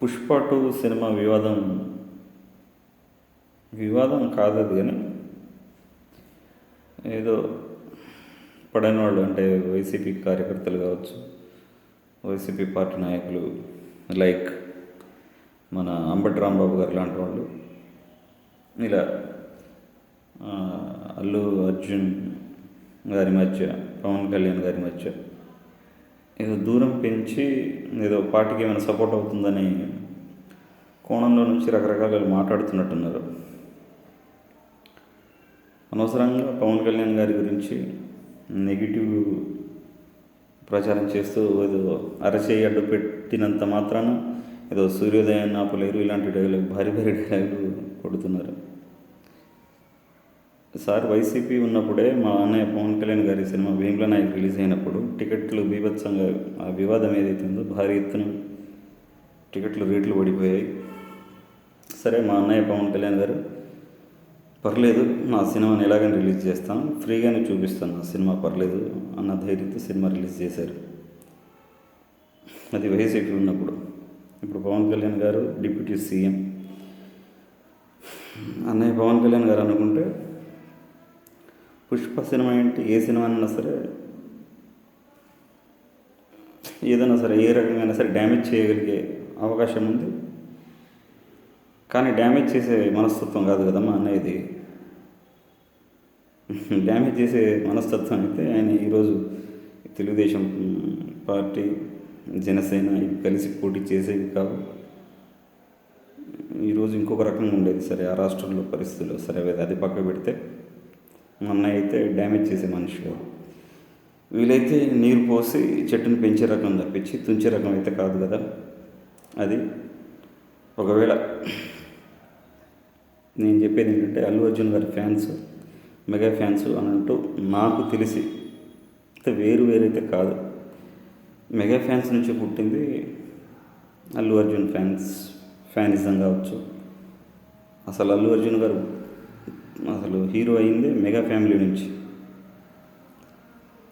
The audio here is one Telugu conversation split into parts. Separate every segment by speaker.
Speaker 1: పుష్ప 2 సినిమా వివాదం వివాదం కాదు అది, కానీ ఏదో పడని వాళ్ళు అంటే వైసీపీ కార్యకర్తలు కావచ్చు, వైసీపీ పార్టీ నాయకులు లైక్ మన అంబటి రాంబాబు గారు లాంటి వాళ్ళు ఇలా అల్లు అర్జున్ గారి మధ్య, పవన్ కళ్యాణ్ గారి మధ్య ఏదో దూరం పెంచి ఏదో పార్టీకి ఏమైనా సపోర్ట్ అవుతుందని కోణంలో నుంచి రకరకాల మాట్లాడుతున్నట్టున్నారు. అనవసరంగా పవన్ కళ్యాణ్ గారి గురించి నెగిటివ్ ప్రచారం చేస్తూ ఏదో అరచేయి అడ్డు పెట్టినంత మాత్రాన ఏదో సూర్యోదయాన్ని ఆపలేరు, ఇలాంటి డైలాగ్ భారీ భారీ డైలాగులు కొడుతున్నారు. సార్ వైసీపీ ఉన్నప్పుడే మా అన్నయ్య పవన్ కళ్యాణ్ గారి సినిమా భీమ్లా నాయక్ రిలీజ్ అయినప్పుడు టికెట్లు బీభత్సంగా, ఆ వివాదం ఏదైతే ఉందో భారీ ఎత్తున టికెట్లు రేట్లు పడిపోయాయి. సరే, మా అన్నయ్య పవన్ కళ్యాణ్ గారు పర్లేదు, నా సినిమాని ఎలాగైనా రిలీజ్ చేస్తాను, ఫ్రీగానే చూపిస్తాను, నా సినిమా పర్లేదు అన్న ధైర్యంతో సినిమా రిలీజ్ చేశారు. అది వైసీపీ ఉన్నప్పుడు. ఇప్పుడు పవన్ కళ్యాణ్ గారు డిప్యూటీ సీఎం, అన్నయ్య పవన్ కళ్యాణ్ గారు అనుకుంటే పుష్ప సినిమా ఏంటి, ఏ సినిమా అయినా సరే, ఏదైనా సరే, ఏ రకంగా సరే డ్యామేజ్ చేయగలిగే అవకాశం ఉంది. కానీ డ్యామేజ్ చేసే మనస్తత్వం కాదు కదమ్మా అన్నయ్యది. డ్యామేజ్ చేసే మనస్తత్వం అయితే ఆయన ఈరోజు తెలుగుదేశం పార్టీ, జనసేన ఇవి కలిసి పోటీ చేసేవి కావు. ఈరోజు ఇంకొక రకంగా ఉండేది. సరే, ఆ రాష్ట్రంలో పరిస్థితులు సరే, అది పక్క పెడితే మా అన్నయ్య అయితే డ్యామేజ్ చేసే మనిషి కాదు. వీలైతే నీరు పోసి చెట్టును పెంచే రకం తప్పించి తుంచే రకం అయితే కాదు కదా. అది ఒకవేళ నేను చెప్పేది ఏంటంటే, అల్లు అర్జున్ గారి ఫ్యాన్స్, మెగా ఫ్యాన్స్ అని అంటూ నాకు తెలిసి అయితే వేరైతే కాదు, మెగా ఫ్యాన్స్ నుంచి పుట్టింది అల్లు అర్జున్ ఫ్యానిజం కావచ్చు. అసలు అల్లు అర్జున్ గారు అసలు హీరో అయిందే మెగా ఫ్యామిలీ నుంచి.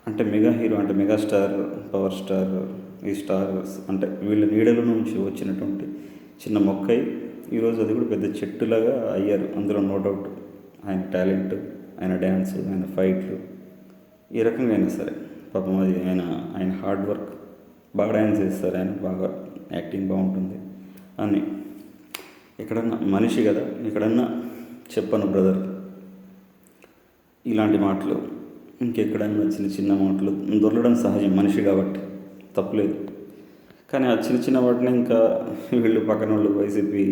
Speaker 1: అంటే మెగా హీరో అంటే మెగాస్టార్, పవర్ స్టార్, ఈ స్టార్స్ అంటే వీళ్ళ నీడల నుంచి వచ్చినటువంటి చిన్న మొక్కై ఈరోజు అది కూడా పెద్ద చెట్టులాగా అయ్యారు. అందులో నో డౌట్. ఆయన టాలెంట్, ఆయన డ్యాన్స్, ఆయన ఫైట్లు, ఈ రకంగా అయినా సరే పాపం అది ఆయన హార్డ్ వర్క్, బాగా డ్యాన్స్ చేస్తారు ఆయన, బాగా యాక్టింగ్ బాగుంటుంది అని. ఎక్కడన్నా మనిషి కదా, ఎక్కడన్నా చెప్పను బ్రదర్, ఇలాంటి మాటలు ఇంకెక్కడన్నా చిన్న చిన్న మాటలు దొరలడం సహజం, మనిషి కాబట్టి తప్పులేదు. కానీ ఆ చిన్న చిన్న వాటిని ఇంకా వీళ్ళు పక్కన వాళ్ళు వైసీపీ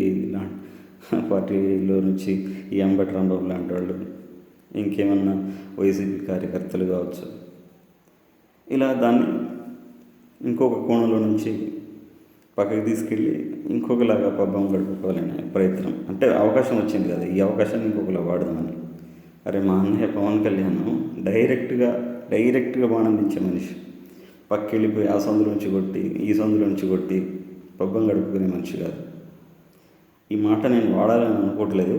Speaker 1: పార్టీలో నుంచి ఈ అంబటి రాంబాబు లాంటి వాళ్ళు, ఇంకేమన్నా వైసీపీ కార్యకర్తలు కావచ్చు, ఇలా దాన్ని ఇంకొక కోణంలో నుంచి పక్కకి తీసుకెళ్ళి ఇంకొకలాగా పబ్బం గడుపుకోవాలనే ప్రయత్నం. అంటే అవకాశం వచ్చింది కదా, ఈ అవకాశాన్ని ఇంకొకలా వాడదామని. అరే, మా అన్నయ్య పవన్ కళ్యాణ్ డైరెక్ట్గా బాణం దించే మనిషి, పక్కెళ్ళిపోయి ఆ సందులోంచి కొట్టి ఈ సందులోంచి కొట్టి పబ్బం గడుపుకునే మనిషి కాదు. ఈ మాట నేను వాడాలని అనుకోవట్లేదు,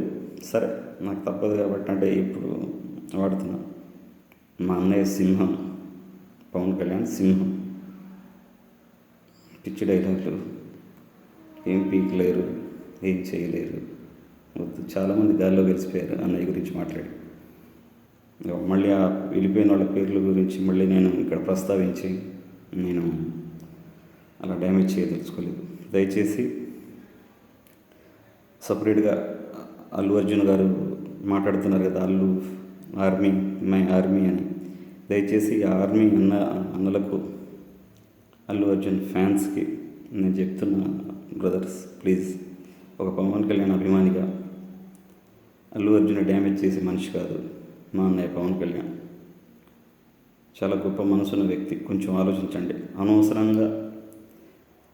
Speaker 1: సరే నాకు తప్పదు కాబట్టి అంటే ఇప్పుడు వాడుతున్నా. మా అన్నయ్య సింహం, పవన్ కళ్యాణ్ సింహం. పిచ్చి డైలాగులు, ఏం పీకలేరు, ఏం చేయలేరు, వద్దు. చాలామంది గాల్లో గెలిచిపోయారు అన్నయ్య గురించి మాట్లాడి. మళ్ళీ ఆ వెళ్ళిపోయిన వాళ్ళ పేర్ల గురించి మళ్ళీ నేను ఇక్కడ ప్రస్తావించి నేను అలా డ్యామేజ్ చేయదలుచుకోలేదు. దయచేసి సపరేట్గా అల్లు అర్జున్ గారు మాట్లాడుతున్నారు కదా, అల్లు ఆర్మీ, మై ఆర్మీ అని. దయచేసి ఆ ఆర్మీ అన్నలకు, అల్లు అర్జున్ ఫ్యాన్స్కి నేను చెప్తున్నా, బ్రదర్స్ ప్లీజ్, ఒక పవన్ కళ్యాణ్ అభిమానిగా అల్లు అర్జున్ డ్యామేజ్ చేసే మనిషి కాదు మా అన్నయ్య పవన్ కళ్యాణ్. చాలా గొప్ప మనసున్న వ్యక్తి. కొంచెం ఆలోచించండి. అనవసరంగా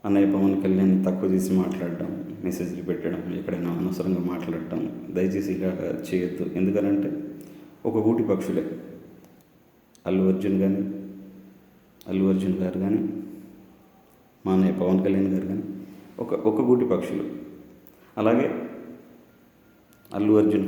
Speaker 1: అన్నయ్య పవన్ కళ్యాణ్ని తక్కువ చేసి మాట్లాడటం, మెసేజ్లు పెట్టడం, ఎక్కడైనా అనవసరంగా మాట్లాడటం దయచేసి ఇలా చేయొద్దు. ఎందుకనంటే ఒక గూటి పక్షులే అల్లు అర్జున్ గారు కానీ మా అన్నయ్య పవన్ కళ్యాణ్ గారు కానీ ఒక గూటి పక్షులు. అలాగే అల్లు అర్జున్